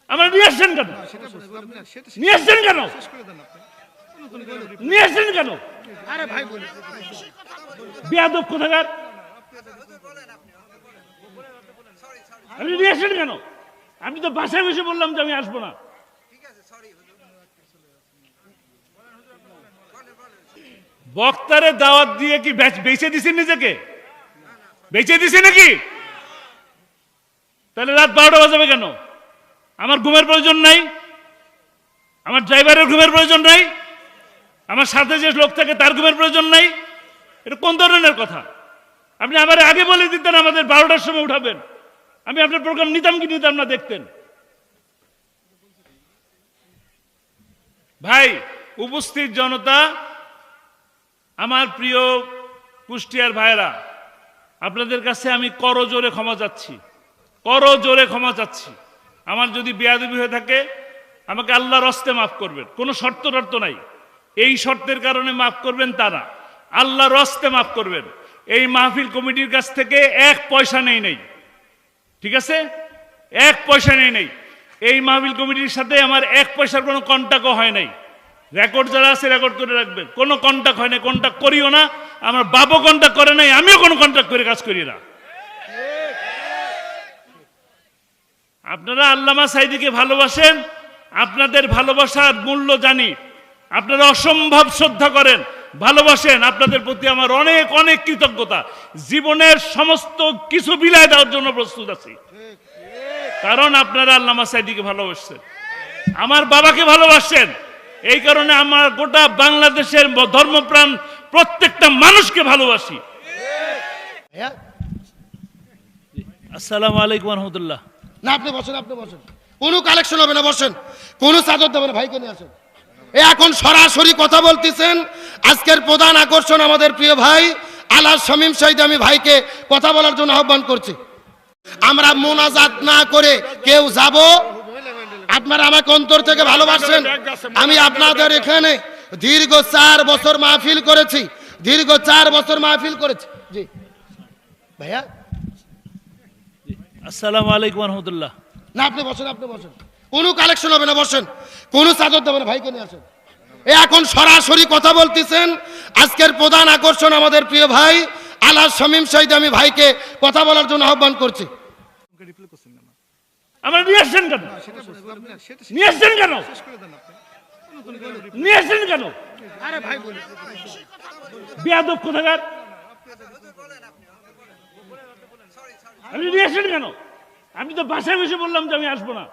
আমরা নিয়ে আসছেন কেন? নিয়ে আসছেন কেন? নিয়ে আসছেন কেন? আরে ভাই বলি বেয়াদব কোথাকার! আপনি নিয়ে আসছেন কেন? আমি তো বাসায় বসে বললাম যে আমি আসবো না। বক্তারে দাওয়াত দিয়ে কি বেঁচে দিছেন নিজেকে? বেঁচে দিছে নাকি? তাহলে রাত 12টা বাজাবে কেন? আমার ঘুমের প্রয়োজন নাই, আমার ড্রাইভারের ঘুমের প্রয়োজন নাই, আমার সাথে যে লোক থাকে তার ঘুমের প্রয়োজন নাই। এটা কোন ধরনের কথা? আপনি আমার আগে বলে দিতেন আমাদের 12টার সময় উঠাবেন, আমি আপনার প্রোগ্রাম নিতাম কি নিতাম না দেখতেন। ভাই, উপস্থিত জনতা, আমার প্রিয় কুষ্টিয়ার ভাইরা, আপনাদের কাছে আমি করজোরে ক্ষমা চাচ্ছি, করজোরে ক্ষমা চাচ্ছি। আমার যদি বেয়াদবি হয়ে থাকে আমাকে আল্লাহর হস্তে মাফ করবেন, কোনো শর্ত টর্ত নাই। এই শর্তের কারণে মাফ করবেন তা না, আল্লাহর হস্তে মাফ করবেন। এই মাহফিল কমিটির কাছ থেকে 1 পয়সা নেই, ঠিক আছে? 1 পয়সা নেই। এই মাহফিল কমিটির সাথে আমার 1 পয়সার কোনো কন্ট্যাক্টও হয় নাই। রেকর্ড যারা আছে রেকর্ড করে রাখবেন, কোনো কন্ট্যাক্ট হয় না, কন্ট্যাক্ট করিও না। আমার বাবু কন্ট্যাক্ট করে নাই, আমিও কোনো কন্ট্যাক্ট করে কাজ করি না। আপনারা আল্লামা সাঈদীকে ভালোবাসেন, আপনাদের ভালোবাসার মূল্য জানি। আপনারা অসম্ভব শ্রদ্ধা করেন, ভালোবাসেন, আপনাদের প্রতি আমার অনেক অনেক কৃতজ্ঞতা। জীবনের সমস্ত কিছু বিলায় দেওয়ার জন্য প্রস্তুত আছি, কারণ আপনারা আল্লামা সাঈদীকে ভালোবাসছেন, আমার বাবাকে ভালোবাসছেন। এই কারণে আমার গোটা বাংলাদেশের ধর্মপ্রাণ প্রত্যেকটা মানুষকে ভালোবাসি। আসসালামু আলাইকুম রহমতুল্লাহ। না, আপনি বসেন, আপনি বসেন। কোনো কালেকশন হবে না, বসেন। কোনো চাদর দেবেন, ভাইকে নিয়ে আসেন। এখন সরাসরি কথা বলতেছেন। আজকের প্রধান আকর্ষণ আমাদের প্রিয় ভাই আলহাজ শামীম সাঈদী। আমি ভাইকে কথা বলার জন্য আহ্বান করছি। আমরা মোনাজাত না করে কেউ যাব? আপনারা আমাকে অন্তর থেকে ভালোবাসেন। আমি আপনাদের এখানে দীর্ঘ 4 বছর মাহফিল করেছি, দীর্ঘ 4 বছর মাহফিল করেছি। জি ভাইয়া। আসসালামু আলাইকুম রহমতুল্লাহ। না, আপনি বসেন, আপনি বসেন। কোনো কালেকশন হবে না, বসেন। কোনো চাদর দেবেন, ভাইকে নিয়ে আসেন। এখন সরাসরি কথা বলতেছেন। আজকের প্রধান আকর্ষণ আমাদের প্রিয় ভাই আলহাজ শামীম সাঈদী। আমি ভাইকে কথা বলার জন্য আহ্বান করছি। আমরা নিয়ে আসছেন কেন? নিয়ে আসছেন কেন? নিয়ে আসছেন কেন? আরে ভাই বলি বেয়াদব কোথাকার! আপনি নিয়ে আসছেন কেন? আমি তো বাসায় বসে বললাম যে আমি আসবো না।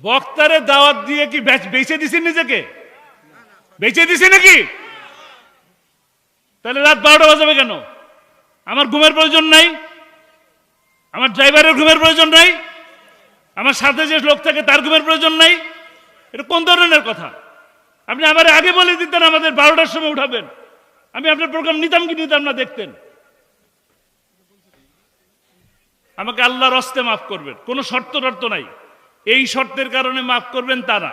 বক্তারে দাওয়াত দিয়ে কি বেঁচে দিছেন নিজেকে? বেঁচে দিছে নাকি? তাহলে রাত 12টা বাজাবে কেন? আমার ঘুমের প্রয়োজন নাই, আমার ড্রাইভারের ঘুমের প্রয়োজন নাই, আমার সাথে যে লোক থাকে তার ঘুমের প্রয়োজন নাই। এটা কোন ধরনের কথা? আপনি আমার আগে বলে দিতেন আমাদের 12টার সময় উঠাবেন, আমি আপনার প্রোগ্রাম নিতাম কি নিতাম না দেখতেন। আমাকে আল্লাহর হস্তে মাফ করবেন, কোনো শর্ত টর্ত নাই। এই শর্তের কারণে মাফ করবেন তা না,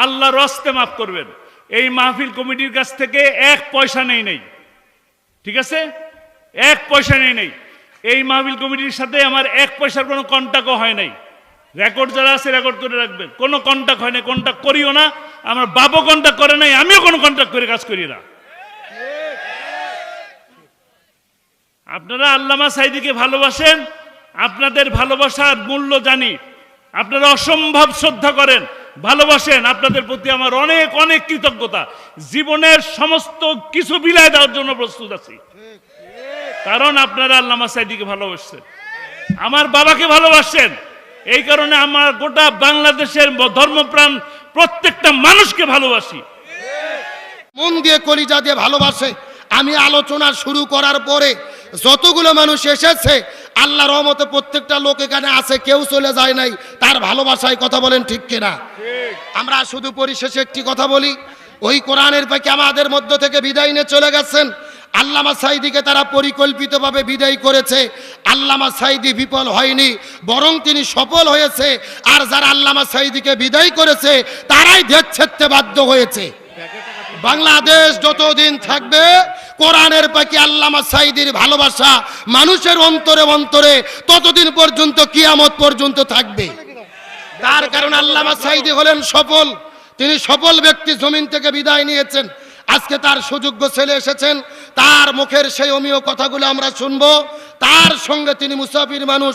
আল্লাহর হস্তে মাফ করবেন। এই মাহফিল কমিটির কাছ থেকে 1 পয়সা নেই, ঠিক আছে? 1 পয়সা নেই। এই মাহফিল কমিটির সাথে আমার 1 পয়সার কোনো কন্ট্যাক্টও হয় নাই। রেকর্ড যারা আছে রেকর্ড করে রাখবেন, কোনো কন্ট্যাক্ট হয় না, কন্ট্যাক্ট করিও না। আমার বাবু কন্ট্যাক্ট করে নাই, আমিও কোনো কন্ট্যাক্ট করে কাজ করি না। আপনারা আল্লামা সাঈদীকে ভালোবাসেন, আপনাদের ভালোবাসার মূল্য জানি। আপনারা অসম্ভব শ্রদ্ধা করেন, ভালোবাসেন, আপনাদের প্রতি আমার অনেক অনেক কৃতজ্ঞতা। জীবনের সমস্ত কিছু বিলায় দেওয়ার জন্য প্রস্তুত আছি, কারণ আপনারা আল্লামা সাঈদীকে ভালোবাসছেন, আমার বাবাকে ভালোবাসছেন। এই কারণে আমার গোটা বাংলাদেশের ধর্মপ্রাণ প্রত্যেকটা মানুষকে ভালোবাসি। মন দিয়ে কলিজা দিয়ে ভালোবাসে। আমি আলোচনা শুরু করার পরে যতগুলো মানুষ এসেছে, আল্লাহর রহমতে প্রত্যেকটা লোক এখানে আছে, কেউ চলে যায় নাই। তার ভালোবাসায় কথা বলেন, ঠিক কিনা? আমরা শুধু পরিশেষে একটি কথা বলি, ওই কোরআনের পাখি আমাদের মধ্য থেকে বিদায় নিয়ে চলে গেছেন। আল্লামা সাঈদীকে তারা পরিকল্পিতভাবে বিদায় করেছে। আল্লামা সাঈদী বিফল হয়নি, বরং তিনি সফল হয়েছে। আর যারা আল্লামা সাঈদীকে বিদায় করেছে তারাই দেশ ছেড়তে বাধ্য হয়েছে। বাংলাদেশ যতদিন থাকবে কোরআনের পাখি আল্লামা সাঈদীর ভালোবাসা মানুষের অন্তরে অন্তরে ততদিন পর্যন্ত কিয়ামত পর্যন্ত থাকবে। তার কারণ আল্লামা সাঈদী হলেন সফল, তিনি সফল ব্যক্তি, জমিন থেকে বিদায় নিয়েছেন। আজকে তার সুযোগ্য ছেলে এসেছেন, তার মুখের সেই অমীয় কথাগুলো আমরা শুনবো। তার সঙ্গে তিনি মুসাফির মানুষ,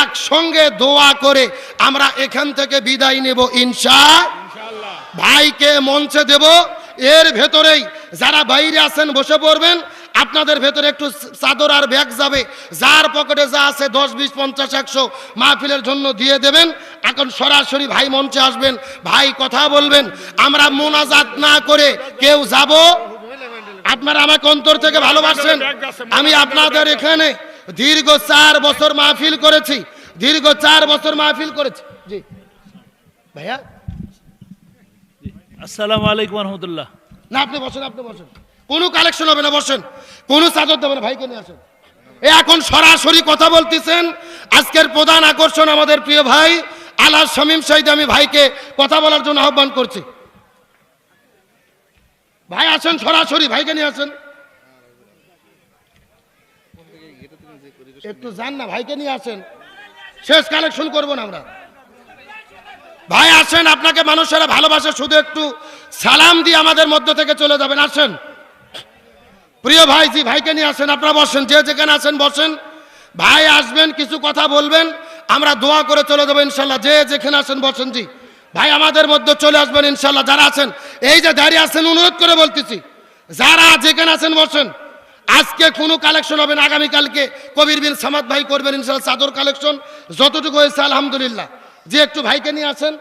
একসঙ্গে দোয়া করে আমরা এখান থেকে বিদায় নেব ইনশাআল্লাহ। ভাইকে মঞ্চে দেব, এর ভেতরেই যারা বাইরে আছেন বসে পড়বেন। আপনাদের ভেতরে একটু চাদর আর ব্যাগ যাবে, যার পকেটে যা আছে 10, 20, 50, 100 মাহফিলের জন্য দিয়ে দেবেন। এখন সরাসরি ভাই মঞ্চে আসবেন, ভাই কথা বলবেন। আমরা মোনাজাত না করে কেউ যাব। আপনারা আমাকে অন্তর থেকে ভালোবাসেন। আমি আপনাদের এখানে দীর্ঘ 4 বছর মাহফিল করেছি, দীর্ঘ 4 বছর মাহফিল করেছি। জি ভাইয়া, আসসালামু আলাইকুম রহমতুল্লাহ। না আপনি বসেন, আপনি বসেন, কোনো কালেকশন হবে না, বসেন, কোনো চাদর দেবেন, ভাইকে নিয়ে আসেন। এখন সরাসরি কথা বলতেছেন আজকের প্রধান আকর্ষণ আমাদের প্রিয় ভাই আলা শামীম সাঈদী। আমি ভাইকে কথা বলার জন্য আহ্বান করছি। ভাই আসেন, সরাসরি ভাইকে নিয়ে আসেন। একটু যান না, ভাইকে নিয়ে আসেন, শেষ কালেকশন করবো না আমরা। ভাই আসেন, আপনাকে মানুষেরা ভালোবাসে, শুধু একটু সালাম দিয়ে আমাদের মধ্য থেকে চলে যাবেন। আসেন প্রিয় ভাই, জি ভাইকে নিয়ে আসেন। আপনারা বসেন, যে যেখানে আছেন বসেন। ভাই আসবেন, কিছু কথা বলবেন, আমরা দোয়া করে চলে যাবো ইনশাল্লাহ। যে যেখানে আছেন বসেন। জি ভাই আমাদের মধ্যে চলে আসবেন ইনশাল্লাহ। যারা আছেন, এই যে দাঁড়িয়ে আছেন, অনুরোধ করে বলতেছি, যারা যেখানে আছেন বসেন। আজকে কোনো কালেকশন হবে না, আগামীকালকে কবির বিন সামাদ ভাই করবেন ইনশাল্লাহ চাদর কালেকশন, যতটুকু হয়েছে আলহামদুলিল্লাহ। যে একটু ভাইকে নিয়ে আসেন।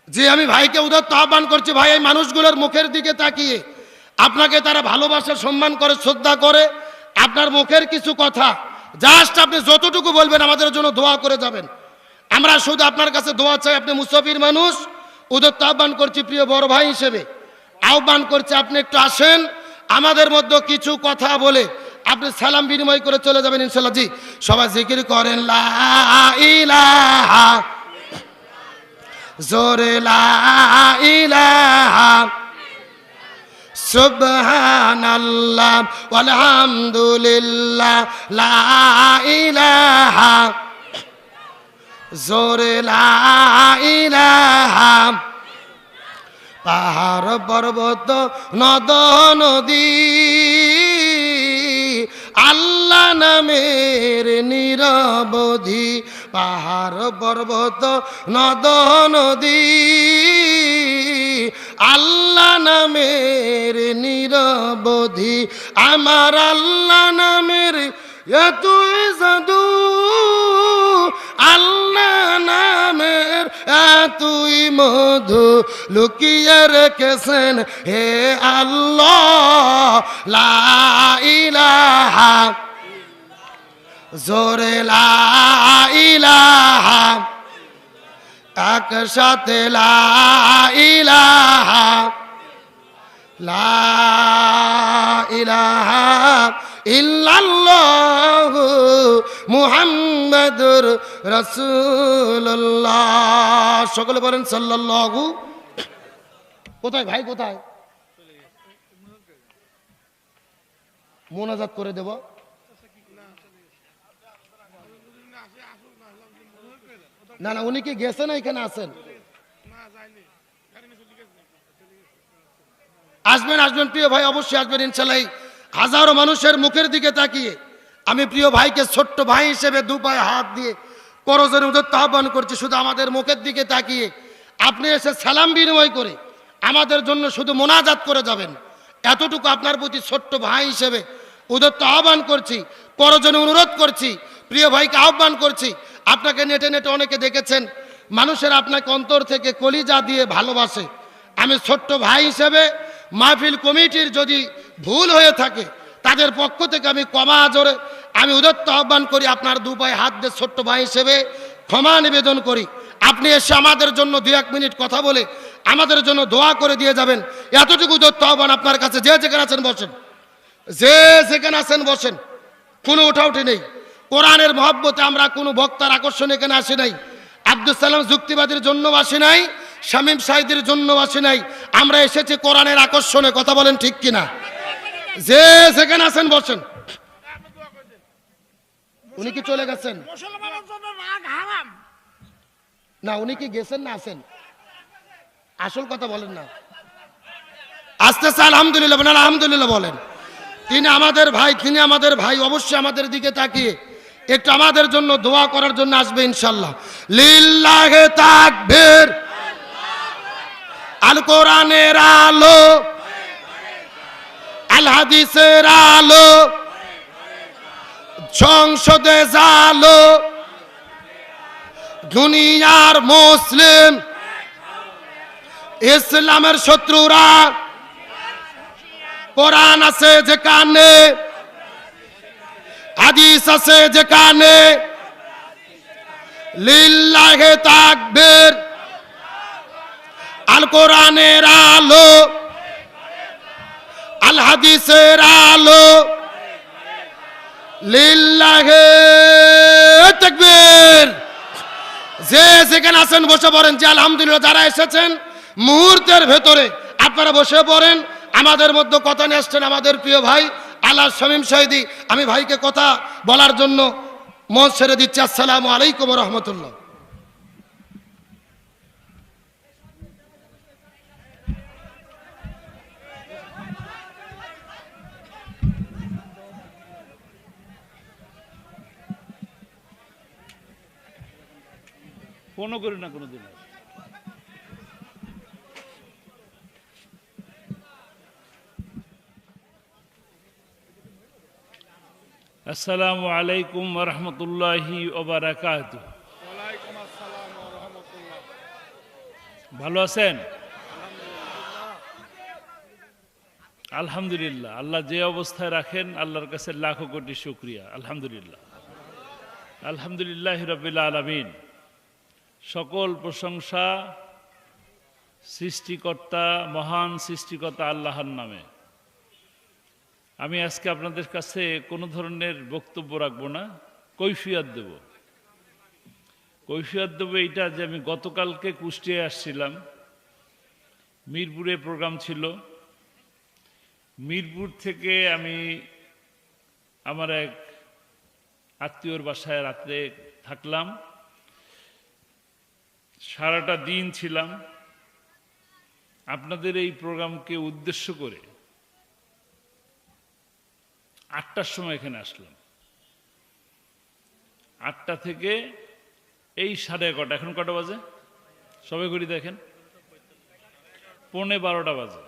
জি আমি ভাইকে উদাত্ত আহ্বান করছি, ভাই এই মানুষগুলোর মুখের দিকে তাকিয়ে আপনাকে তারা ভালোবাসা, সম্মান করে, শ্রদ্ধা করে। আপনার মুখের কিছু কথা জাস্ট আপনি যতটুকু বলবেন আমাদের জন্য দোয়া করে যাবেন। আমরা শুধু আপনার কাছে দোয়া চাই। আপনি মুসাফির মানুষ, উদাত্ত আহ্বান করছি প্রিয় বড় ভাই হিসেবে আহ্বান করছি, আপনি একটু আসেন, আমাদের মধ্যে কিছু কথা বলে আপনি সালাম বিনিময় করে চলে যাবেন ইনশাআল্লাহ। জি সবাই জিকির করেন লা ইলাহা, জোরে লা ইলাহা, সুবহানাল্লাহ ওয়ালহামদুলিল্লাহ, লা ইলাহা, জোরে লা ইলাহা। পাহাড় পর্বত নদ নদী আল্লাহ নামের নিরবধি। পাহাড় পর্বত নদ নদী আল্লাহ নামের নিরবধি। আমার আল্লাহ নামের এতই জাদু, আল্লাহ নামের এতই মধু, লুকিয়ে রেখেছেন হে আল্লাহ। লা ইলাহা, জোরে লা ইলাহা, একসাথে লা ইলাহা, লা ইলাহা ইল্লাল্লাহু মুহাম্মাদুর রাসূলুল্লাহ। সকলে বলেন সাল্লাল্লাহু। কোথায় ভাই, কোথায় মোনাজাত করে দেব? না না, উনি কি গেছেন? এখানে আছেন, আসবেন আসবেন প্রিয় ভাই, অবশ্যই আসবেন ইনশাআল্লাহ। হাজারো মানুষের মুখের দিকে তাকিয়ে আমি প্রিয় ভাইকে ছোট্ট ভাই হিসেবে দু পায়ে হাত দিয়ে করজোরে উদাত্ত আহ্বান করছি, শুধু আমাদের মুখের দিকে তাকিয়ে আপনি এসে সালাম বিনিময় করে আমাদের জন্য শুধু মোনাজাত করে যাবেন, এতটুকু আপনার প্রতি ছোট্ট ভাই হিসেবে উদাত্ত আহ্বান করছি, করজোরে অনুরোধ করছি, প্রিয় ভাইকে আহ্বান করছি। আপনাকে নেটে নেটে অনেকে দেখেছেন, মানুষের আপনাকে অন্তর থেকে কলিজা দিয়ে ভালোবাসে। আমি ছোট্ট ভাই হিসেবে মাহফিল কমিটির যদি ভুল হয়ে থাকে তাদের পক্ষ থেকে আমি ক্ষমা জোরে আমি উদাত্ত আহ্বান করি, আপনার দু পায়ে হাত দিয়ে ছোট্ট ভাই হিসেবে ক্ষমা নিবেদন করি। আপনি এসে আমাদের জন্য 2-1 মিনিট কথা বলে আমাদের জন্য দোয়া করে দিয়ে যাবেন, এতটুকু উদাত্ত আহ্বান আপনার কাছে। যে যেখানে আছেন বসেন, যে যেখানে আছেন বসেন, কোনো উঠাউঠি নেই, কোরআনের মহব্বতে আমরা কোনো বক্তার আকর্ষণ এখানে আসি নাই, আব্দুল সালাম যুক্তিবাদীর জন্য আসি নাই, শামীম সাইদের জন্য আসি নাই, আমরা এসেছি কোরআনের আকর্ষণে। কথা বলেন ঠিক কিনা? যে যেখানে আছেন বসেন। উনি কি চলে গেছেন? না, উনি কি গেছেন না আছেন? আসল কথা বলেন না। আস্তে আস্তে আলহামদুলিল্লাহ বলেন, আলহামদুলিল্লাহ বলেন। তিনি আমাদের ভাই, তিনি আমাদের ভাই। অবশ্যই আমাদের দিকে তাকিয়ে একটু আমাদের জন্য দোয়া করার জন্য আসবে ইনশাআল্লাহ। লিল্লাহে তাকবীর। আল কোরআনের আলো, আল হাদিসের আলো, সংসদে জালো, দুনিয়ার মুসলিম ইসলামের শত্রুরা, কোরআন আছে যেখানে, হাদিস আছে যেখানে, লিল্লাহে তাকবীর। আল কোরআনের আলো, আল হাদিসের আলো, লিল্লাহে তাকবীর। যে যেখানে আছেন বসে পড়েন। যে আলহামদুলিল্লাহ যারা এসেছেন মুহূর্তের ভেতরে আপনারা বসে পড়েন। আমাদের মধ্যে কথা নিয়ে আসছেন আমাদের প্রিয় ভাই আল্লাহ শামীম সাইদি। আমি ভাইকে কথা বলার জন্য মঞ্চ ছেড়ে দিচ্ছি। আসসালামু আলাইকুম ওয়া রাহমাতুল্লাহ। ফোনও করি না কোনোদিন। আসসালামু আলাইকুম ওয়া রাহমাতুল্লাহি ওয়া বারাকাতুহু। ভালো আছেন? আলহামদুলিল্লাহ। আল্লাহ যে অবস্থায় রাখেন আল্লাহর কাছে লাখো কোটি শুকরিয়া। আলহামদুলিল্লাহ, আলহামদুলিল্লাহি রাব্বিল আলামিন। সকল প্রশংসা সৃষ্টিকর্তা, মহান সৃষ্টিকর্তা আল্লাহর নামে। আমি আজকে আপনাদের কাছে কোনো ধরনের বক্তব্য রাখবো না, কৈফিয়ত দেব। কৈফিয়ত দেব এইটা যে আমি গতকালকে কুষ্টিয়ায় আসছিলাম, মিরপুরে প্রোগ্রাম ছিল। মিরপুর থেকে আমি আমার এক আত্মীয়র বাসায় রাত্রে থাকলাম, সারাটা দিন ছিলাম। আপনাদের এই প্রোগ্রামকে উদ্দেশ্য করে 8টার সময় এখানে আসলাম। 8টা থেকে এই 11:30, এখন কটা বাজে সবাই ঘড়ি দেখেন, 11:45 বাজে।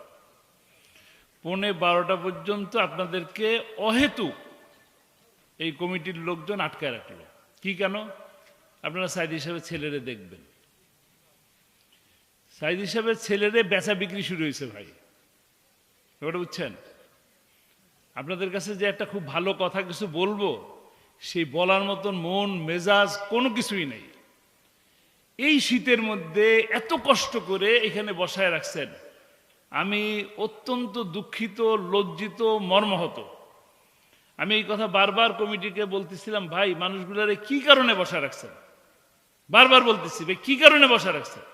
11:45 পর্যন্ত আপনাদেরকে অহেতুক এই কমিটির লোকজন আটকায় রাখলো। কি কেন? আপনারা সাইদ হিসাবে ছেলেরে দেখবেন। সাইদ হিসাবে ছেলেরে বেচা বিক্রি শুরু হয়েছে ভাই, ব্যাপারটা বুঝছেন? আপনাদের কাছে যে একটা খুব ভালো কথা কিছু বলবো, সেই বলার মতন মন মেজাজ কোনো কিছুই নেই। এই শীতের মধ্যে এত কষ্ট করে এখানে বসায় রাখছেন, আমি অত্যন্ত দুঃখিত, লজ্জিত, মর্মাহত। আমি এই কথা বারবার কমিটিকে বলতেছিলাম, ভাই মানুষগুলারে কি কারণে বসায় রাখছেন? বারবার বলতেছি, ভাই কি কারণে বসায় রাখছেন?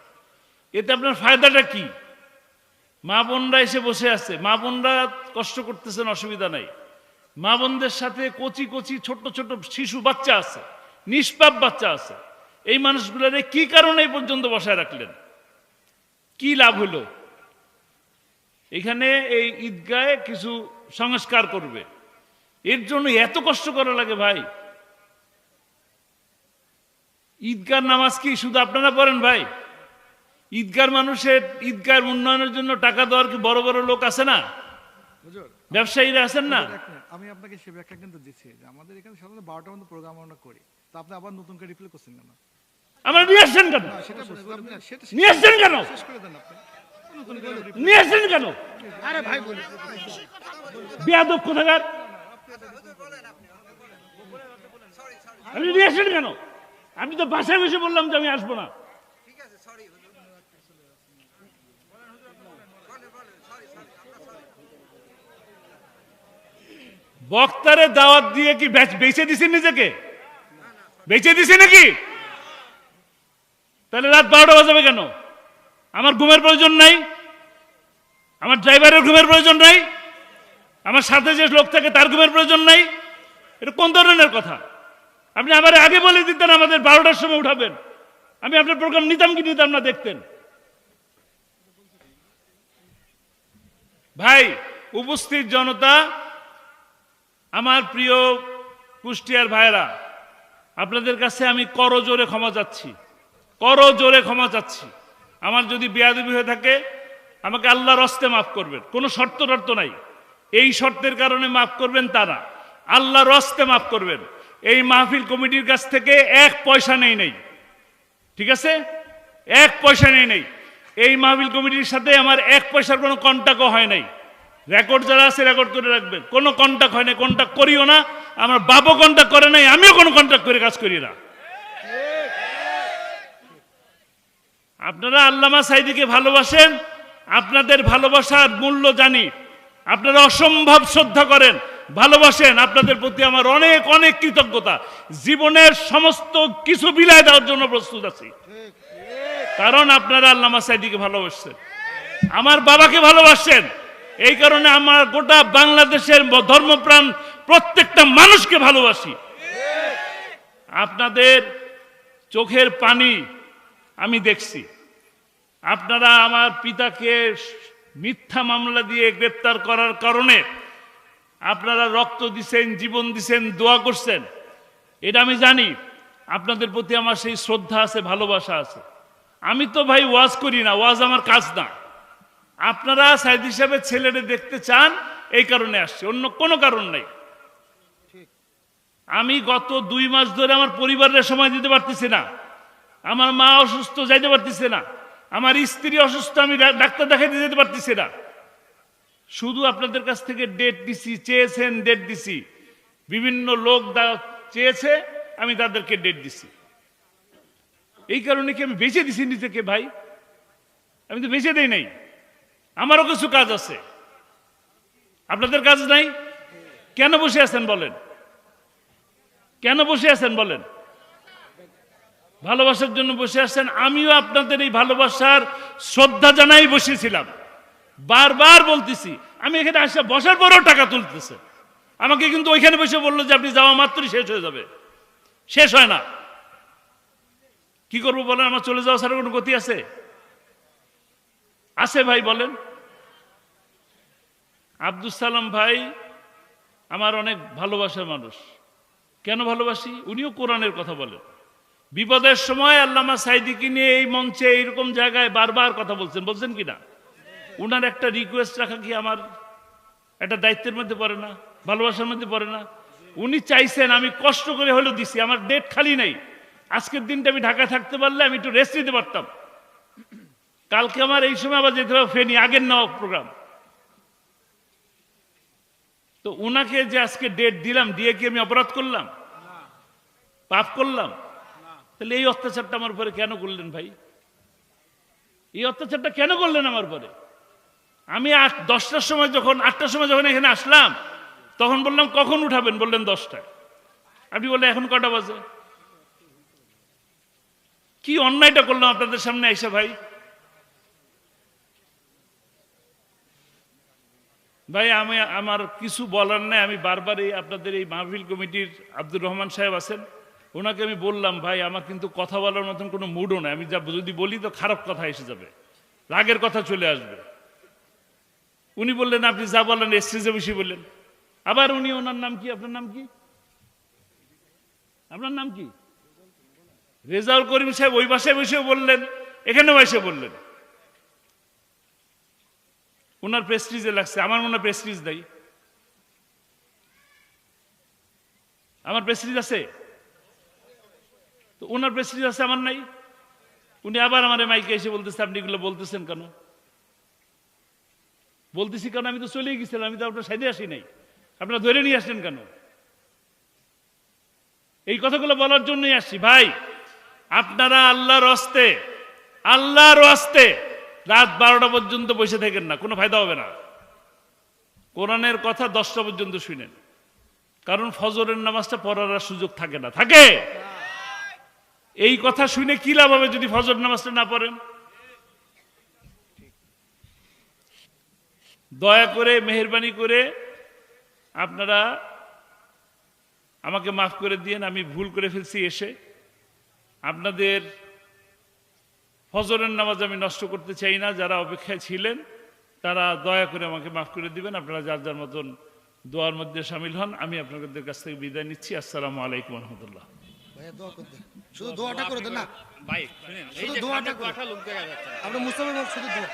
এতে আপনার ফায়দাটা কি? মা বোনরা এসে বসে আছে, মা বোনরা কষ্ট করতেছেন, অসুবিধা নাই। মা বোনদের সাথে কচি কচি ছোট্ট ছোট্ট শিশু বাচ্চা আছে, নিষ্পাপ বাচ্চা আছে। এই মানুষগুলোরে কি কারণে এই পর্যন্ত বসায় রাখলেন? কি লাভ হলো? এখানে এই ঈদগাহে কিছু সংস্কার করবে, এর জন্য এত কষ্ট করা লাগে ভাই? ঈদগার নামাজ কি শুধু আপনারা পড়েন ভাই? ঈদগার মানুষের ঈদগার উন্নয়নের জন্য টাকা দেওয়ার কি বড় বড় লোক আছে না? ব্যবসায়ীরা আছেন না? আমি আপনাকে সে ব্যাখ্যা কিন্তু দিচ্ছি যে আমাদের এখানে সাধারণত 12টার মধ্যে প্রোগ্রাম আমরা করি, তো আপনি আবার নতুন করে রিপ্লাই করছেন কেন? আমরা নিয়ে আসছেন কেন? সেটা সেটা নিয়ে আসছেন কেন? শেষ করে দেন আপনি, নতুন করে নিয়ে আসছেন কেন? আরে ভাই বলি, বেয়াদব কোথাকার! আপনি নিয়ে আসছেন কেন? আমি তো বাসায় বসে বললাম যে আমি আসবো না। বক্তারে দাওয়াত দিয়ে কি বেঁচে দিছেন নিজেকে? বেঁচে দিছি নাকি? তাহলে রাত 12টা বাজাবে কেন? আমার ঘুমের প্রয়োজন নাই? আমার ড্রাইভারের ঘুমের প্রয়োজন নাই? আমার সাথে যে লোক থাকে তার ঘুমের প্রয়োজন নাই? এটা কোন ধরনের কথা? আপনি আমার আগে বলে দিতেন আমাদের 12টার সময় উঠাবেন, আমি আপনার প্রোগ্রাম নিতাম কি নিতাম না দেখতেন। ভাই, উপস্থিত জনতা, আমার প্রিয় কুষ্টিয়ার ভাইরা, আপনাদের কাছে আমি করজোরে ক্ষমা চাচ্ছি, করজোরে ক্ষমা চাচ্ছি। আমার যদি বেয়াদবি হয়ে থাকে আমাকে আল্লাহর হস্তে মাফ করবেন, কোনো শর্ত টর্ত নাই। এই শর্তের কারণে মাফ করবেন তা না, আল্লাহর হস্তে মাফ করবেন। এই মাহফিল কমিটির কাছ থেকে 1 পয়সা নেই, ঠিক আছে? 1 পয়সা নেই। এই মাহফিল কমিটির সাথে আমার 1 পয়সার কোনো কন্ট্যাক্টও হয় নাই। রেকর্ড যারা আছে রেকর্ড করে রাখবেন, কোনো কন্ট্যাক্ট হয় নাই, কন্ট্যাক্ট করিও না। আমার বাবও কন্ট্যাক্ট করে নাই, আমিও কোনো কন্ট্যাক্ট করে কাজ করি না। আপনারা আল্লামা সাঈদীকে ভালোবাসেন, আপনাদের ভালোবাসার মূল্য জানি। আপনারা অসম্ভব শ্রদ্ধা করেন, ভালোবাসেন। আপনাদের প্রতি আমার অনেক অনেক কৃতজ্ঞতা। জীবনের সমস্ত কিছু বিলায় দেওয়ার জন্য প্রস্তুত আছি, কারণ আপনারা আল্লামা সাঈদীকে ভালোবাসছেন, আমার বাবাকে ভালোবাসছেন। এই কারণে আমার গোটা বাংলাদেশের ধর্মপ্রাণ প্রত্যেকটা মানুষকে ভালোবাসি। আপনাদের চোখের পানি আমি দেখছি। আপনারা আমার পিতাকে মিথ্যা মামলা দিয়ে গ্রেপ্তার করার কারণে আপনারা রক্ত দিছেন, জীবন দিছেন, দোয়া করছেন, এটা আমি জানি। আপনাদের প্রতি আমার সেই শ্রদ্ধা আছে, ভালোবাসা আছে। আমি তো ভাই ওয়াজ করি না, ওয়াজ আমার কাজ না। আপনারা সাঈদী সাহেবের ছেলেরে দেখতে চান, এই কারণে আসছে, অন্য কোনো কারণ নাই। আমি গত 2 মাস ধরে আমার পরিবারের সময় দিতে পারতেছি না। আমার মা অসুস্থ, যাইতে পারতেছে না। আমার স্ত্রী অসুস্থ, আমি ডাক্তার দেখাইতে যেতে পারতেছি না। শুধু আপনাদের কাছ থেকে ডেট দিছি, চেয়েছেন ডেট দিছি। বিভিন্ন লোক চেয়েছে, আমি তাদেরকে ডেট দিছি। এই কারণে কি আমি বেঁচে দিছি নিজেকে? ভাই, আমি তো বেঁচে দেই নাই। আমারও কিছু কাজ আছে, আপনাদের কাজ নাই? কেন বসে আছেন বলেন? কেন বসে আছেন বলেন? ভালোবাসার জন্য বসে আছেন। আমিও আপনাদের এই ভালোবাসার শ্রদ্ধা জানাই বসেছিলাম। বারবার বলতেছি, আমি এখানে আসে বসার পরেও টাকা তুলতেছে। আমাকে কিন্তু ওইখানে বসে বললো যে আপনি যাওয়া মাত্রই শেষ হয়ে যাবে। শেষ হয় না। কি করবো বলেন? আমার চলে যাওয়া ছাড়া কোনো গতি আছে? আছে ভাই, বলেন। আব্দুল সালাম ভাই আমার অনেক ভালোবাসার মানুষ। কেন ভালোবাসি? উনিও কোরআনের কথা বলেন। বিপদের সময় আল্লামা সাঈদীকে নিয়ে এই মঞ্চে এইরকম জায়গায় বারবার কথা বলছেন কিনা? উনার একটা রিকোয়েস্ট রাখা কি আমার একটা দায়িত্বের মধ্যে পড়ে না? ভালোবাসার মধ্যে পড়ে না? উনি চাইছেন, আমি কষ্ট করে হলেও দিছি। আমার ডেট খালি নেই। আজকের দিনটা আমি ঢাকা থাকতে পারলে আমি একটু রেস্ট নিতে পারতাম। কালকে আমার এই সময় আবার যেতে হবে ফেনী, আগের নেওয়া প্রোগ্রাম। তো উনাকে যে আজকে ডেট দিলাম, দিয়ে কি আমি অপরাধ করলাম? পাপ করলাম? তাহলে এই অত্যাচারটা আমার উপরে কেন করলেন ভাই? এই অত্যাচারটা কেন করলেন আমার উপরে? আমি 10টার সময় যখন 8টার সময় যখন এখানে আসলাম, তখন বললাম কখন উঠাবেন? বললেন 10টায়। আপনি বললেন এখন কটা বাজে? কি অন্যায়টা করলাম আপনাদের সামনে আইসা ভাই? ভাই, আমি আমার কিছু বলার নাই। আমি বারবারই আপনাদের এই মাহফিল কমিটির আব্দুর রহমান সাহেব আছেন, ওনাকে আমি বললাম, ভাই আমার কিন্তু কথা বলার মতন কোনো মুডও নাই। আমি যা যদি বলি তো খারাপ কথা এসে যাবে, রাগের কথা চলে আসবে। উনি বললেন আপনি যা বলেন স্টেজে বসে বললেন। আবার উনি, ওনার নাম কি? আপনার নাম কি? আপনার নাম কি? রেজাউল করিম সাহেব ওই বাসায় বসেও বললেন, এখানেও এসে বললেন। ওনার প্রেস্টিজে লাগছে, আমার মনে হয় প্রেস্টিজ দেয়। আমার প্রেস্টিজ আছে তো ওনার প্রেস্টিজ আছে, আমার নাই। উনি আবার আমার মাইকে এসে বলতেছে আপনি এগুলো বলতেছেন কেন? বলতেছি কারণ আমি তো চলেই গেছিলাম, আমি তো আপনার সাইডে আসি নাই, আপনারা ধরে নিয়ে আসলেন কেন? এই কথাগুলো বলার জন্যই আসছি। ভাই, আপনারা আল্লাহর রাস্তে রাত 12টা পর্যন্ত বসে থাকেন না, কোনো ফায়দা হবে না। কোরআনের কথা 10টা পর্যন্ত শুনেন, কারণ ফজরের নামাজটা পড়ার সুযোগ থাকে না। থাকে? এই কথা শুনে কি লাভ হবে যদি ফজর নামাজটা না পড়েন? দয়া করে মেহেরবানি করে আপনারা আমাকে মাফ করে দিয়েন, আমি ভুল করে ফেলছি এসে। আপনাদের ফজরের নামাজ আমি নষ্ট করতে চাই না। যারা অপেক্ষায় ছিলেন তারা দয়া করে আমাকে মাফ করে দিবেন। আপনারা যার যার মতন দোয়ার মধ্যে শামিল হন। আমি আপনাদের কাছ থেকে বিদায় নিচ্ছি। আসসালামু আলাইকুম রহমতুল্লাহ। ভাইয়া দোয়া করতে, শুধু দোয়াটা করে দেন না, ভাই শুনেন, এই শুধু যে দোয়াটা কানে করে। কথা লোক দেখা যাচ্ছে না। আপনি মুস্তাফা ভাই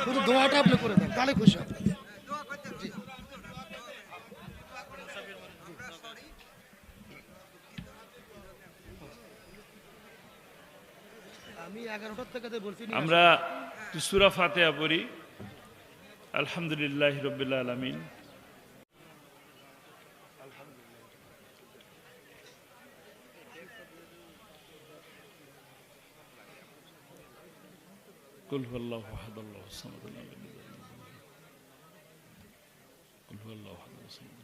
শুধু দোয়াটা আপনি করে দেন, তাহলে খুশি হবে। জি। আমি 11টার থেকে বলছি নিয়ে আমরা সূরা ফাতিহা পড়ি। আলহামদুলিল্লাহি রাব্বিল আলামিন। কুল হুয়াল্লাহু আহাদ আল্লাহুস সামাদ লাম ইয়ালিদ ওয়া লাম ইউলাদ। কুল হুয়াল্লাহু আহাদ আল্লাহুস সামাদ।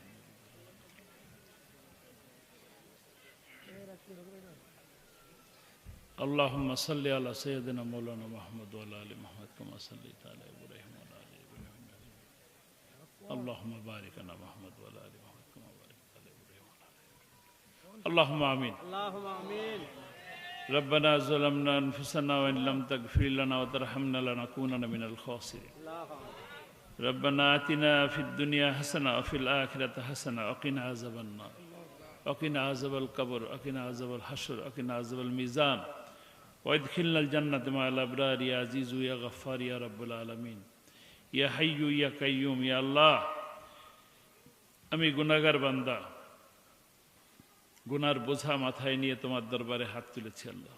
اللهم صل على سيدنا مولانا محمد وعلى ال محمد كما صليت على ابراهيم وعلى ال ابراهيم. اللهم بارك على محمد وعلى ال محمد كما باركت على ابراهيم وعلى ال ابراهيم. اللهم امين. اللهم آمين. ربنا ظلمنا انفسنا وان لم تغفر لنا وترحمنا لنكونن من الخاسرين. ربنا آتنا في الدنيا حسنة وفي الآخرة حسنة وقنا عذاب النار وقنا عذاب القبر وقنا عذاب الحشر وقنا عذاب الميزان وادخلنا الجنة مع الأبرار يا عزيز يا غفار يا رب العالمين يا حي يا قيوم يا الله. আমি গুনাহগার বান্দা, গুনার বোঝা মাথায় নিয়ে তোমার দরবারে হাত তুলেছি আল্লাহ।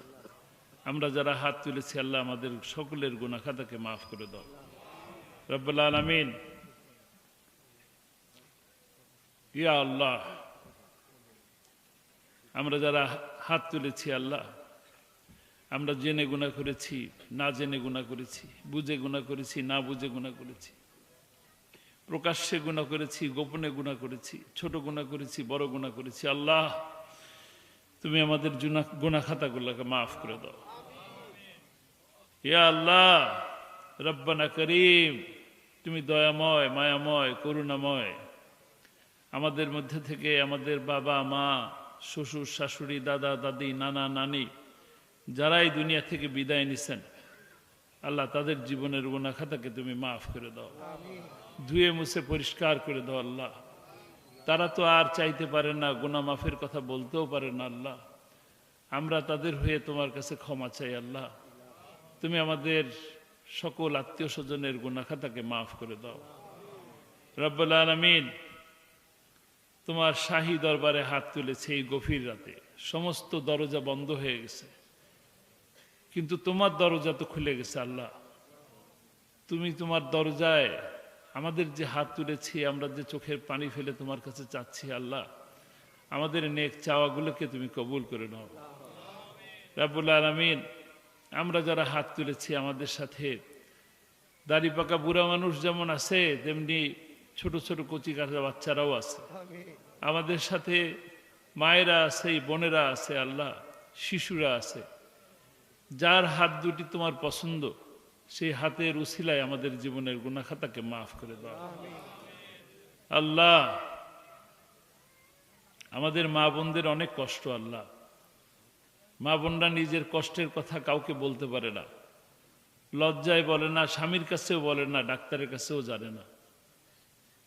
আমরা যারা হাত তুলেছি আল্লাহ আমাদের সকলের গুনাহ খাতাকে মাফ করে দাও রব্বুল আলামিন। ইয়া আল্লাহ, আমরা যারা হাত তুলেছি আল্লাহ, আমরা জেনে গুনাহ করেছি, না জেনে গুনাহ করেছি, বুঝে গুনাহ করেছি, না বুঝে গুনাহ করেছি, প্রকাশ্যে গুনাহ করেছি, গোপনে গুনাহ করেছি, ছোট গুনাহ করেছি, বড় গুনাহ করেছি। আল্লাহ, তুমি আমাদের গুনাহ খাতাগুলোকে মাফ করে দাও। ইয়া আল্লাহ, রব্বানা করিম, তুমি দয়াময়, মায়াময়, করুণাময়। আমাদের মধ্যে থেকে আমাদের বাবা মা, শ্বশুর শাশুড়ি, দাদা দাদি, নানা নানি যারাই দুনিয়া থেকে বিদায় নিছেন আল্লাহ, তাদের জীবনের গুনাহ খাতাকে তুমি মাফ করে দাও, ধুয়ে মুছে পরিষ্কার করে দাও আল্লাহ। তারা তো আর চাইতে পারে না, গুনাহ মাফের কথা বলতেও পারে না আল্লাহ। আমরা তাদের হয়ে তোমার কাছে ক্ষমা চাই আল্লাহ। তুমি আমাদের সকল আত্মীয় স্বজনের গুনাহ খাতাকে মাফ করে দাও রব্বুল আলামিন। তোমার শাহী দরবারে হাত তুলেছে এই গভীর রাতে, সমস্ত দরজা বন্ধ হয়ে গেছে, কিন্তু তোমার দরজা তো খুলে গেছে আল্লাহ। তুমি তোমার দরজায় আমাদের যে হাত তুলেছি, আমরা যে চোখের পানি ফেলে তোমার কাছে চাচ্ছি আল্লাহ, আমাদের নেক চাওয়াগুলোকে তুমি কবুল করে নাও রব্বুল আলামিন। আমরা যারা হাত তুলেছি আমাদের সাথে দাড়ি পাকা বুড়া মানুষ যেমন আছে, তেমনি ছোট ছোট কচি কাঁচা বাচ্চারাও আছে। আমাদের সাথে মায়েরা আছে, বোনেরা আছে আল্লাহ, শিশুরা আছে। যার হাত দুটি তোমার পছন্দ, সেই হাতের উসিলায় আমাদের জীবনের গুনাহ খাতাকে মাফ করে দাও আল্লাহ। আমাদের মা বোনদের অনেক কষ্ট আল্লাহ। মা বোনরা নিজের কষ্টের কথা কাউকে বলতে পারে না, লজ্জায় বলে না, স্বামীর কাছেও বলে না, ডাক্তারের কাছেও জানে না।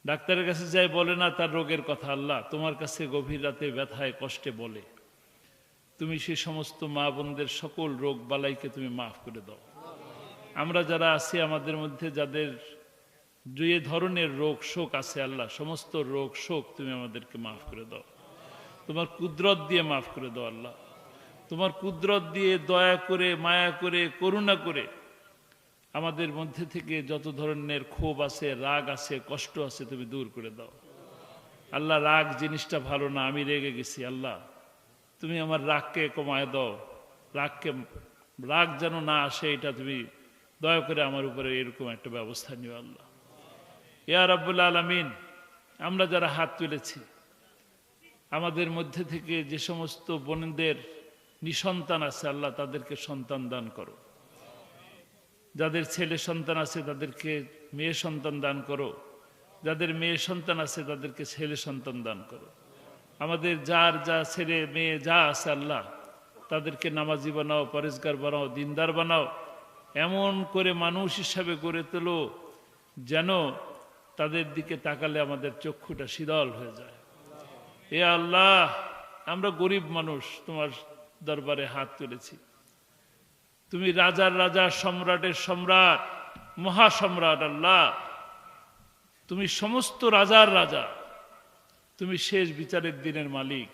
ডাক্তারের কাছে যাই বলে না তার রোগের কথা আল্লাহ, তোমার কাছে গভীর রাতে ব্যথায় কষ্টে বলে। তুমি সেই সমস্ত মা বোনদের সকল রোগ বালাইকে তুমি মাফ করে দাও। আমরা যারা আছি আমাদের মধ্যে যাদের যে ধরনের রোগ শোক আছে আল্লাহ, সমস্ত রোগ শোক তুমি আমাদেরকে মাফ করে দাও। তোমার কুদরত দিয়ে মাফ করে দাও আল্লাহ। তোমার কুদরত দিয়ে দয়া করে, মায়া করে, করুণা করে আমাদের মধ্যে থেকে যত ধরনের ক্ষোভ আছে, রাগ আছে, কষ্ট আছে তুমি দূর করে দাও আল্লাহ। রাগ জিনিসটা ভালো না, আমি রেগে গেছি আল্লাহ, তুমি আমার রাগকে কমায় দাও। রাগ যেন না আসে, এটা তুমি দয়া করে আমার উপরে এরকম একটা ব্যবস্থা নিও আল্লাহ। ইয়া রাব্বুল আলামিন, আমরা যারা হাত তুলেছি আমাদের মধ্যে থেকে যে সমস্ত বোনদের নিঃসন্তান আছে আল্লাহ তাদেরকে সন্তান দান করো, যাদের ছেলে সন্তান আছে তাদেরকে মেয়ে সন্তান দান করো, যাদের মেয়ে সন্তান আছে তাদেরকে ছেলে সন্তান দান করো। আমাদের যার যা ছেলে মেয়ে যা আছে আল্লাহ তাদেরকে নামাজি বানাও, পরেজগার বানাও, দিনদার বানাও, এমন করে মানুষ হিসাবে গড়ে তোলো যেন তাদের দিকে তাকালে আমাদের চক্ষুটা শীতল হয়ে যায়। এ আল্লাহ, আমরা গরিব মানুষ তোমার দরবারে হাত তুলেছি। তুমি রাজার রাজা, সম্রাটের সম্রাট, মহাসম্রাট আল্লাহ, তুমি সমস্ত রাজার রাজা, তুমি শেষ বিচারের দিনের মালিক।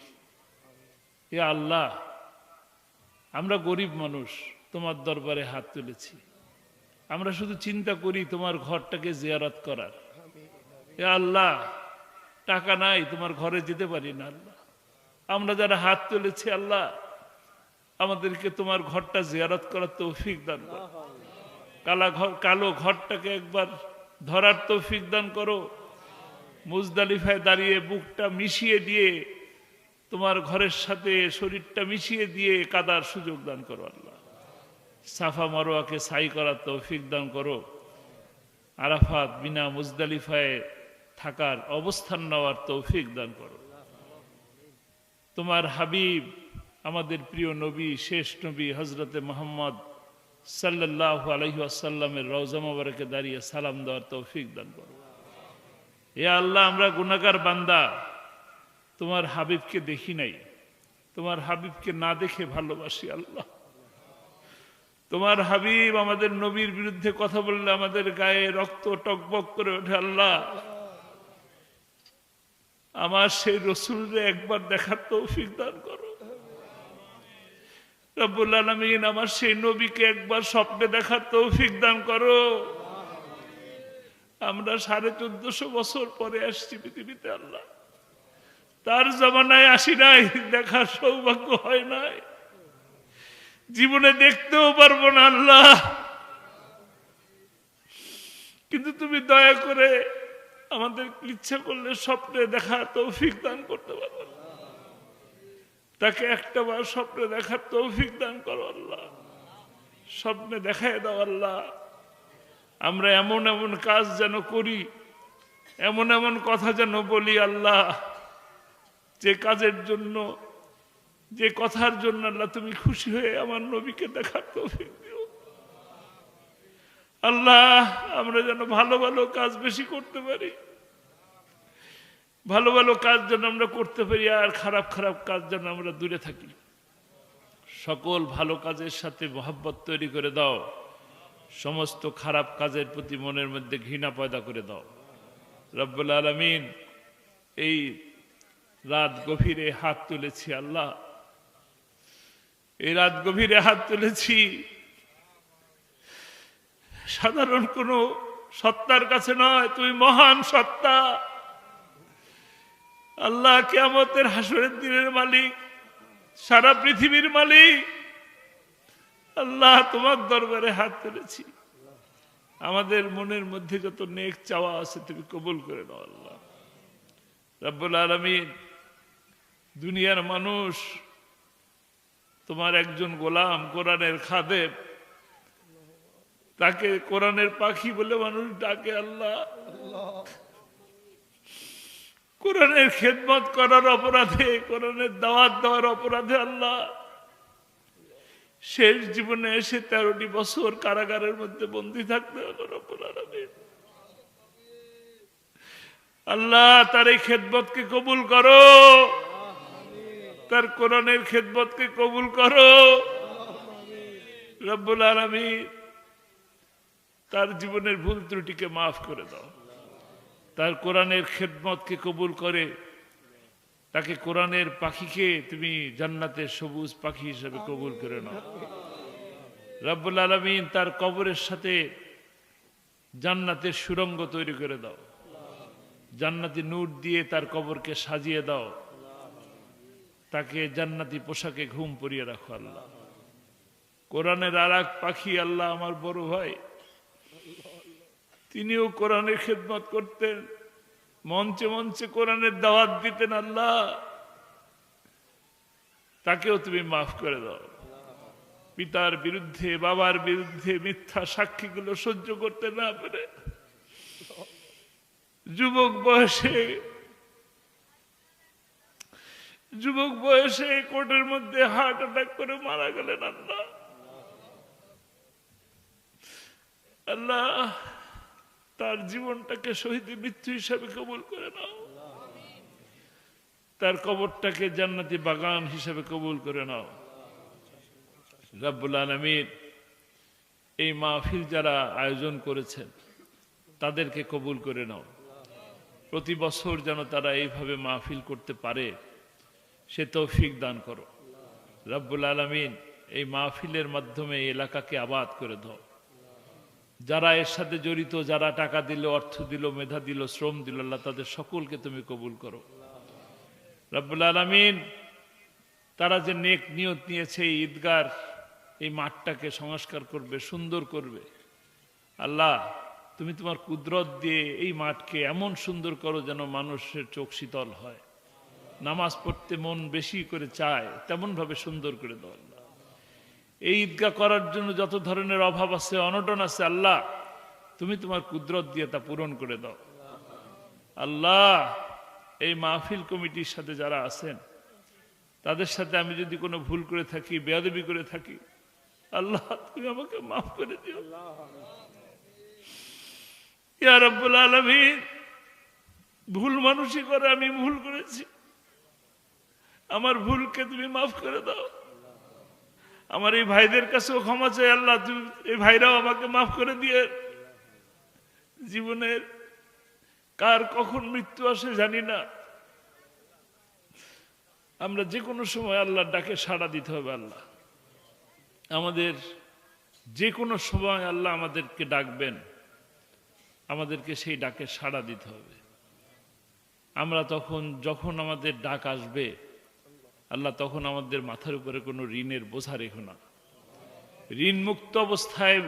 এ আল্লাহ, আমরা গরিব মানুষ তোমার দরবারে হাত তুলেছি। আমরা শুধু চিন্তা করি তোমার ঘরটাকে জিয়ারত করার। এ আল্লাহ, টাকা নাই, তোমার ঘরে যেতে পারি না আল্লাহ। আমরা যারা হাত তুলেছি আল্লাহ, আমাদেরকে তোমার ঘরটা জিয়ারত করার তৌফিক দান করো। কালো ঘরটাকে একবার ধরার তৌফিক দান করো। মুজদালিফায় দাঁড়িয়ে বুকটা মিশিয়ে দিয়ে তোমার ঘরের সাথে শরীরটা মিশিয়ে দিয়ে কাদার সুযোগ দান করো আল্লাহ। সাফা মারওয়াকে সাই করার তৌফিক দান করো। আরাফাত, মিনা, মুজদালিফায় থাকার, অবস্থান নেওয়ার তৌফিক দান করো। তোমার হাবিব, আমাদের প্রিয় নবী, শেষ নবী হজরতে মুহাম্মদ সাল্লাল্লাহু আলাইহি ওয়াসাল্লামের রওজা মোবারকে দাঁড়িয়ে সালাম দেওয়ার তৌফিক দান করো। এ আল্লাহ, আমরা গুনাহগার বান্দা, তোমার হাবিবকে দেখি নাই, তোমার হাবিবকে না দেখে ভালোবাসি আল্লাহ। তোমার হাবিব আমাদের নবীর বিরুদ্ধে কথা বললে আমাদের গায়ে রক্ত টকবক করে ওঠে আল্লাহ। আমার সেই রসুলরে একবার দেখার তৌফিক দান করো রব্বুল আলামিন। আমার সেই নবীকে একবার স্বপ্নে দেখার তৌফিক দান করো। আমরা 1450 বছর পরে আসছি পৃথিবীতে আল্লাহ, তার জমানায় আসি নাই, দেখার সৌভাগ্য হয় নাই, জীবনে দেখতেও পারবো না আল্লাহ। কিন্তু তুমি দয়া করে আমাদের ইচ্ছা করলে স্বপ্নে দেখার তৌফিক দান করতে পারো। তাকে একটা বার স্বপ্নে দেখার তৌফিক দান করো আল্লাহ। স্বপ্নে দেখায় দাও আল্লাহ। আমরা এমন এমন কাজ যেন করি, এমন এমন কথা যেন বলি আল্লাহ, যে কাজের জন্য, যে কথার জন্য আল্লাহ তুমি খুশি হয়ে আমার নবীকে দেখার তৌফিক দিও আল্লাহ। আমরা যেন ভালো ভালো কাজ বেশি করতে পারি, ভালো ভালো কাজ যেন আমরা করতে পারি, আর খারাপ খারাপ কাজ যেন আমরা দূরে থাকি। সকল ভালো কাজের সাথে মহব্বত তৈরি করে দাও, সমস্ত খারাপ কাজের প্রতি মনের মধ্যে ঘৃণা পয়দা করে দাও রব্বুল আলামিন। এই রাত গভীরে হাত তুলেছি আল্লাহ, এই রাত গভীরে হাত তুলেছি সাধারণ কোন সত্তার কাছে নয়, তুমি মহান সত্তা আল্লাহ, কিয়ামতের হাসরের দিনের মালিক, সারা পৃথিবীর মালিক আল্লাহ। তোমার দরবারে হাত তুলেছি, আমাদের মনের মধ্যে যত নেক চাওয়া আছে তুমি কবুল করে নাও আল্লাহ রব্বুল আলামিন। দুনিয়ার মানুষ তোমার একজন গোলাম, কোরআনের খাদেম, তাকে কোরআনের পাখি বলে মানুষ ডাকে আল্লাহ। কোরআনের খেদমত করার অপরাধে, কোরআনের দাওয়াত দেওয়ার অপরাধে আল্লাহ শেষ জীবনে এসে 13টি বছর কারাগারের মধ্যে বন্দী থাকতে হলো রব্বুল আলামিন। আল্লাহ, তার এই খেদমতকে কবুল করো, তার কোরআনের খেদমতকে কবুল করো রব্বুল আলামিন। তার জীবনের ভুল ত্রুটিকে মাফ করে দাও, তার কোরআনের খেদমতকে কবুল করে তাকে কোরআনের পাখিকে তুমি জান্নাতের সবুজ পাখি হিসেবে কবুল করে নাও রব্বুল আলামিন। তার কবরের সাথে জান্নাতের সুড়ঙ্গ তৈরি করে দাও, জান্নাতি নূর দিয়ে তার কবরকে সাজিয়ে দাও, তাকে জান্নাতি পোশাকে ঘুম পরিয়ে রাখো আল্লাহ। কোরআনের আর এক পাখি আল্লাহ, আমার বড় ভাই, তিনিও কোরআনের খেদমত করতেন, মঞ্চে মঞ্চে কোরআনের দাওয়াত দিতেন আল্লাহ। তাকেও তুমি মাফ করে দাও। পিতার বিরুদ্ধে বাবার বিরুদ্ধে মিথ্যা সাক্ষীগুলো সহ্য করতে না পেরে যুবক বয়সে কোর্টের মধ্যে হার্ট অ্যাটাক করে মারা গেলেন। আল্লাহ আল্লাহ তার জীবনটাকে শহীদ মৃত্যু হিসাবে কবুল করে নাও, তার কবরটাকে জান্নাতি বাগান হিসাবে কবুল করে নাও। রব্বুল আলামিন এই মাহফিল যারা আয়োজন করেছেন তাদেরকে কবুল করে নাও। প্রতি বছর যেন তারা এইভাবে মাহফিল করতে পারে সে তৌফিক দান করো। রব্বুল আলামিন এই মাহফিলের মাধ্যমে এই এলাকাকে আবাদ করে দাও। যারা এর সাথে জড়িত, যারা টাকা দিল, অর্থ দিল, মেধা দিল, শ্রম দিল, আল্লাহ তাদের সকলকে তুমি কবুল করো। রব্বুল আলামিন তারা যে নেক নিয়ত নিয়েছে এই ঈদগার এই মাঠটাকে সংস্কার করবে, সুন্দর করবে, আল্লাহ তুমি তোমার কুদরত দিয়ে এই মাঠকে এমন সুন্দর করো যেন মানুষের চোখ শীতল হয়, নামাজ পড়তে মন বেশি করে চায়, তেমন ভাবে সুন্দর করে দাও। আল্লাহ এই ঈদগাহ করার জন্য যত ধরনের অভাব আছে, অনটন আছে, আল্লাহ তুমি তোমার কুদরত দিয়ে তা পূরণ করে দাও। আল্লাহ এই মাহফিল কমিটির সাথে যারা আছেন তাদের সাথে আমি যদি কোনো ভুল করে থাকি, বেয়াদবি করে থাকি, আল্লাহ তুমি আমাকে মাফ করে দিও। ইয়া রাব্বুল আলামিন ভুল মানুষই করে, আমি ভুল করেছি, আমার ভুলকে তুমি মাফ করে দাও। আমার এই ভাইদের কাছেও ক্ষমা চাই, আল্লাহ তুমি এই ভাইরাও আমাকে মাফ করে দিয়ে। জীবনের কার কখন মৃত্যু আসে জানি না, আমরা যে কোনো সময় আল্লাহর ডাকে সাড়া দিতে হবে। আল্লাহ আমাদের যে কোনো সময় আল্লাহ আমাদেরকে ডাকবেন, আমাদেরকে সেই ডাকে সাড়া দিতে হবে। আমরা যখন আমাদের ডাক আসবে আল্লাহ তখন আমাদের মাথার উপরে কোনো ঋণের বোঝা রেখো না। ঋণ মুক্ত অবস্থায়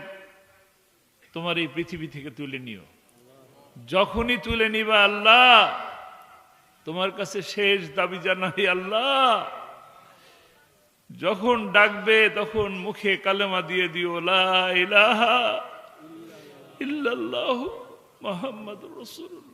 তোমার এই পৃথিবী থেকে তুলে নিও। যখনই তুলে নিবা আল্লাহ তোমার কাছে শেষ দাবি জানাই, আল্লাহ যখন ডাকবে তখন মুখে কালেমা দিয়ে দিও, লা ইলাহা ইল্লাল্লাহু মুহাম্মাদুর রাসূলুল্লাহ।